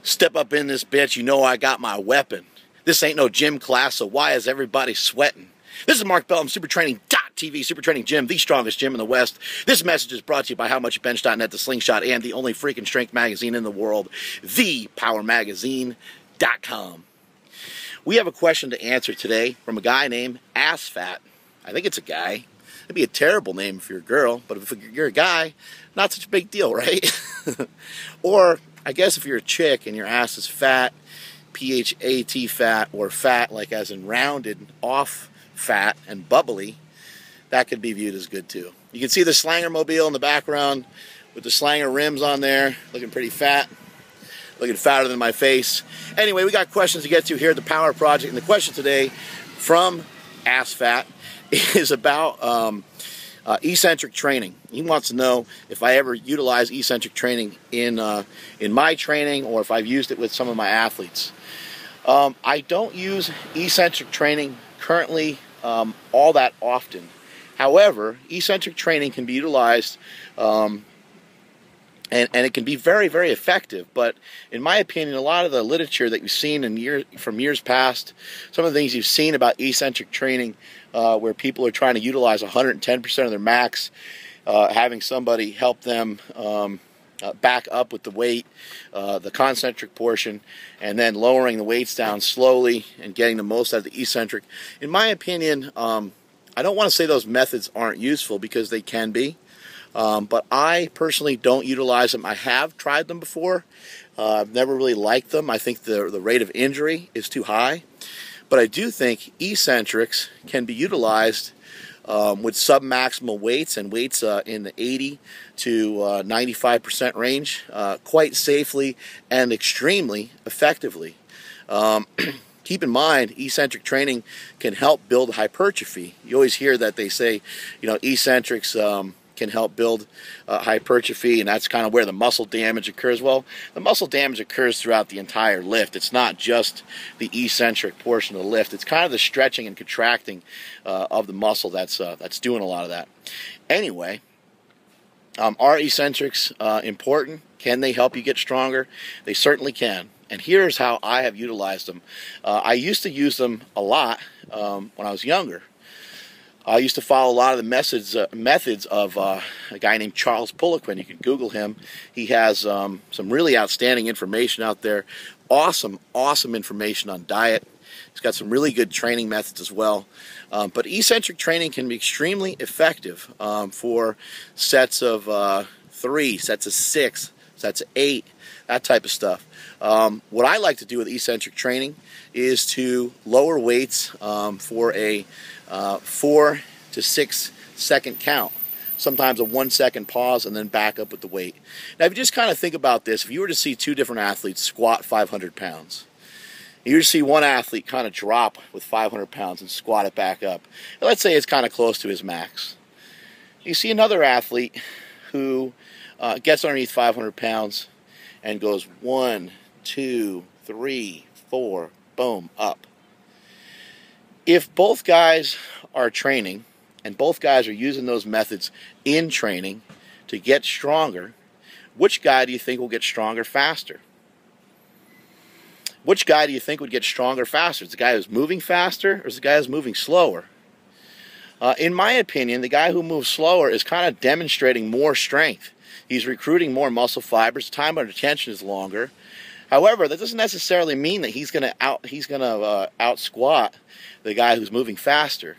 Step up in this bitch, you know I got my weapon. This ain't no gym class, so why is everybody sweating? This is Mark Bellum, SuperTraining.tv, Super Training Gym, the strongest gym in the West. This message is brought to you by HowMuchYouBench.net, The Slingshot, and the only freaking strength magazine in the world, ThePowerMagazine.com. We have a question to answer today from a guy named AssFat. I think it's a guy. It'd be a terrible name if you're a girl, but if you're a guy, not such a big deal, right? Or, I guess if you're a chick and your ass is fat, P-H-A-T fat, or fat like as in rounded, off fat, and bubbly, that could be viewed as good too. You can see the Slanger mobile in the background with the Slanger rims on there, looking pretty fat, looking fatter than my face. Anyway, we got questions to get to here at the Power Project, and the question today from AssFat is about eccentric training. He wants to know if I ever utilize eccentric training in my training, or if I've used it with some of my athletes. I don't use eccentric training currently all that often. However, eccentric training can be utilized and it can be very, very effective. But in my opinion, a lot of the literature that you've seen from years past, some of the things you've seen about eccentric training, where people are trying to utilize 110% of their max, having somebody help them back up with the weight, the concentric portion, and then lowering the weights down slowly and getting the most out of the eccentric. In my opinion, I don't want to say those methods aren't useful, because they can be. But I personally don't utilize them. I have tried them before. I've never really liked them. I think the rate of injury is too high. But I do think eccentrics can be utilized with sub-maximal weights, and weights in the 80 to 95% range, quite safely and extremely effectively. Keep in mind, eccentric training can help build hypertrophy. You always hear that they say, eccentrics can help build hypertrophy, and that's kind of where the muscle damage occurs. Well, the muscle damage occurs throughout the entire lift. It's not just the eccentric portion of the lift. It's kind of the stretching and contracting of the muscle that's doing a lot of that. Anyway, are eccentrics important? Can they help you get stronger? They certainly can. And here's how I have utilized them. I used to use them a lot when I was younger. I used to follow a lot of the methods of a guy named Charles Poliquin. You can Google him. He has some really outstanding information out there. Awesome information on diet. He's got some really good training methods as well. But eccentric training can be extremely effective for sets of 3, sets of 6, sets of 8, that type of stuff. What I like to do with eccentric training is to lower weights for a 4 to 6 second count. Sometimes a 1 second pause and then back up with the weight. Now, if you just kind of think about this, if you were to see two different athletes squat 500 pounds, you were to see one athlete kind of drop with 500 pounds and squat it back up. Let's say it's kind of close to his max. You see another athlete who gets underneath 500 pounds and goes 1, 2, 3, 4, boom, up. If both guys are training and both guys are using those methods in training to get stronger, which guy do you think will get stronger faster? Which guy do you think would get stronger faster? Is the guy who's moving faster, or is the guy who's moving slower? In my opinion, the guy who moves slower is kind of demonstrating more strength. He's recruiting more muscle fibers. Time under tension is longer. However, that doesn't necessarily mean that he's going to out squat the guy who's moving faster.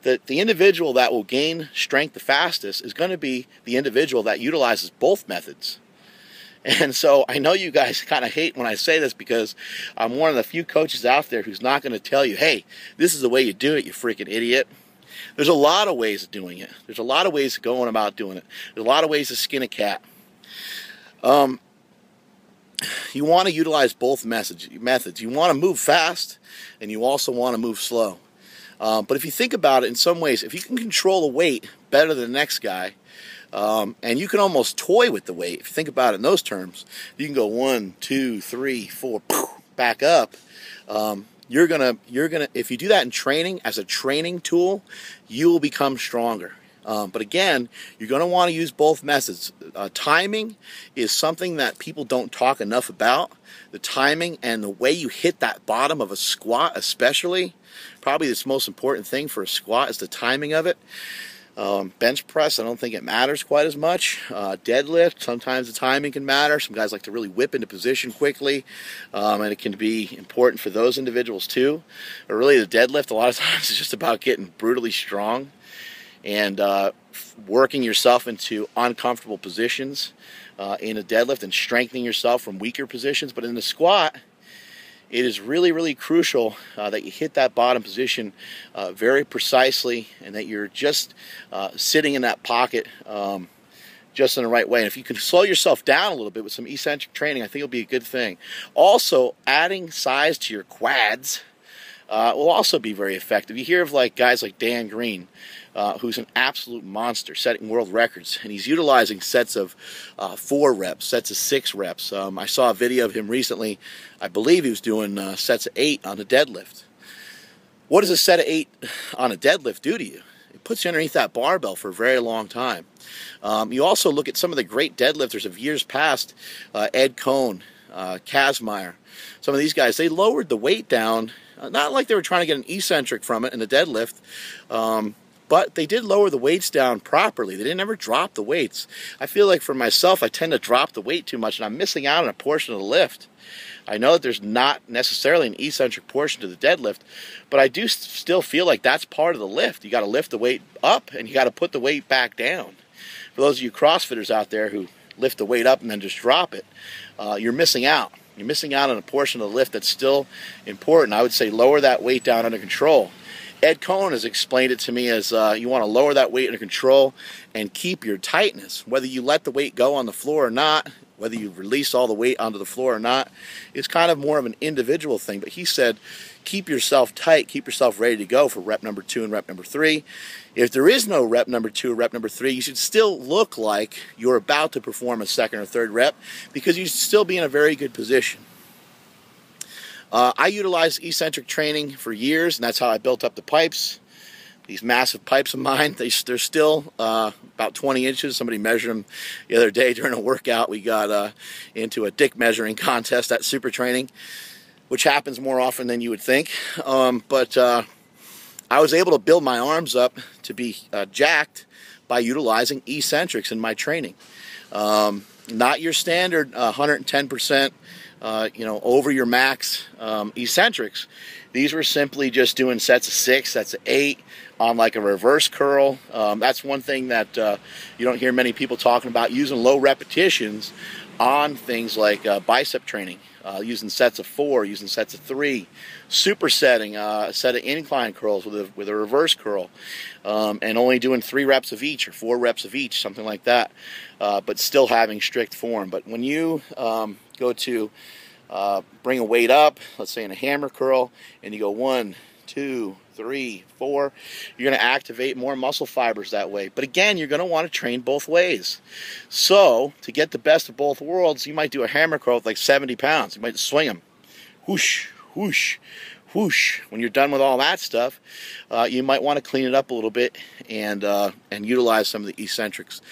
The individual that will gain strength the fastest is going to be the individual that utilizes both methods. And so I know you guys kind of hate when I say this, because I'm one of the few coaches out there who's not going to tell you, hey, this is the way you do it, you freaking idiot. There's a lot of ways of doing it. There's a lot of ways of going about doing it. There's a lot of ways to skin a cat. You want to utilize both methods. You want to move fast, and you also want to move slow. But if you think about it, in some ways, if you can control the weight better than the next guy, and you can almost toy with the weight, if you think about it in those terms, you can go 1, 2, 3, 4, back up. If you do that in training as a training tool, you will become stronger. But again, you're going to want to use both methods. Timing is something that people don't talk enough about. The timing and the way you hit that bottom of a squat especially, probably the most important thing for a squat is the timing of it. Bench press, I don't think it matters quite as much. Deadlift, sometimes the timing can matter. Some guys like to really whip into position quickly, and it can be important for those individuals too. But really the deadlift, a lot of times, is just about getting brutally strong and working yourself into uncomfortable positions in a deadlift and strengthening yourself from weaker positions. But in the squat, it is really, really crucial that you hit that bottom position very precisely, and that you're just sitting in that pocket just in the right way. And if you can slow yourself down a little bit with some eccentric training, I think it'll be a good thing. Also, adding size to your quads will also be very effective. You hear of guys like Dan Green, who's an absolute monster, setting world records, and he's utilizing sets of 4 reps, sets of 6 reps. I saw a video of him recently. I believe he was doing sets of 8 on a deadlift. What does a set of 8 on a deadlift do to you? It puts you underneath that barbell for a very long time. You also look at some of the great deadlifters of years past, Ed Cohn, Kazmaier. Some of these guys, they lowered the weight down, not like they were trying to get an eccentric from it in a deadlift, but they did lower the weights down properly. They didn't ever drop the weights. I feel like for myself, I tend to drop the weight too much, and I'm missing out on a portion of the lift. I know that there's not necessarily an eccentric portion to the deadlift, but I do still feel like that's part of the lift. You got to lift the weight up, and you got to put the weight back down. For those of you CrossFitters out there who lift the weight up and then just drop it, you're missing out. You're missing out on a portion of the lift that's still important. I would say lower that weight down under control. Ed Cohn has explained it to me as you want to lower that weight under control and keep your tightness. Whether you let the weight go on the floor or not, whether you release all the weight onto the floor or not, is kind of more of an individual thing. But he said, keep yourself tight, keep yourself ready to go for rep number 2 and rep number 3. If there is no rep number 2 or rep number 3, you should still look like you're about to perform a second or third rep, because you should still be in a very good position. I utilized eccentric training for years, and that's how I built up the pipes. These massive pipes of mine, they're still about 20 inches. Somebody measured them the other day during a workout. We got into a dick measuring contest at Super Training, which happens more often than you would think. But I was able to build my arms up to be jacked by utilizing eccentrics in my training. Not your standard 110%, over your max eccentrics. These were simply just doing sets of 6, sets of 8 on like a reverse curl. That's one thing that you don't hear many people talking about, using low repetitions on things like bicep training, using sets of 4, using sets of 3, supersetting a set of incline curls with a reverse curl, and only doing 3 reps of each or 4 reps of each, something like that, but still having strict form. But when you go to bring a weight up, let's say in a hammer curl, and you go 1, 2, 3, 4, you're going to activate more muscle fibers that way. But again, you're going to want to train both ways. So to get the best of both worlds, you might do a hammer curl with like 70 pounds. You might swing them, whoosh, whoosh, whoosh. When you're done with all that stuff, you might want to clean it up a little bit and utilize some of the eccentrics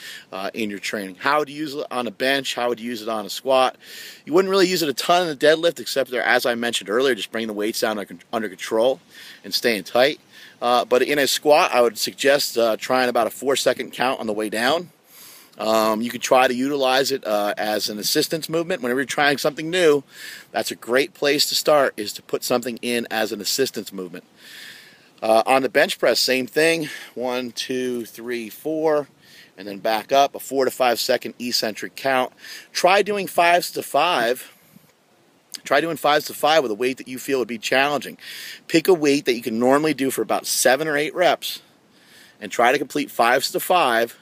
in your training. How would you use it on a bench? How would you use it on a squat? You wouldn't really use it a ton in the deadlift, except there, as I mentioned earlier, just bring the weights down under control and staying tight. But in a squat, I would suggest trying about a 4-second count on the way down. You could try to utilize it as an assistance movement. Whenever you're trying something new, that's a great place to start, is to put something in as an assistance movement. On the bench press, same thing. 1, 2, 3, 4, and then back up, a 4 to 5 second eccentric count. Try doing 5s to 5. Try doing 5s to 5 with a weight that you feel would be challenging. Pick a weight that you can normally do for about 7 or 8 reps, and try to complete 5s to 5.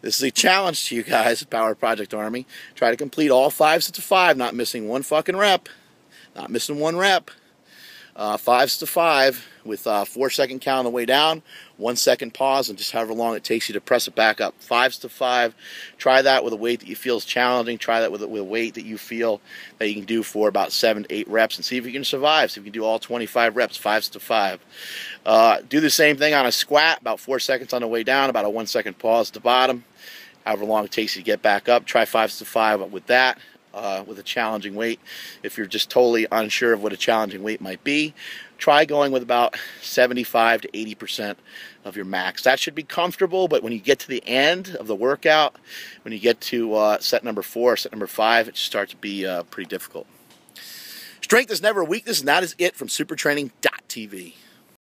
This is a challenge to you guys, Power Project Army. Try to complete all 5s to 5, not missing one fucking rep. Not missing one rep. 5s to 5 with a 4-second count on the way down, 1 second pause, and just however long it takes you to press it back up. 5s to 5. Try that with a weight that you feel is challenging. Try that with a weight that you feel that you can do for about 7 to 8 reps, and see if you can survive. See if you can do all 25 reps, 5s to 5. Do the same thing on a squat, about 4 seconds on the way down, about a 1 second pause at the bottom. However long it takes you to get back up. Try 5s to 5 with that. With a challenging weight. If you're just totally unsure of what a challenging weight might be, try going with about 75 to 80% of your max. That should be comfortable, but when you get to the end of the workout, when you get to set number 4, set number 5, it starts to be pretty difficult. Strength is never a weakness, and that is it from supertraining.tv.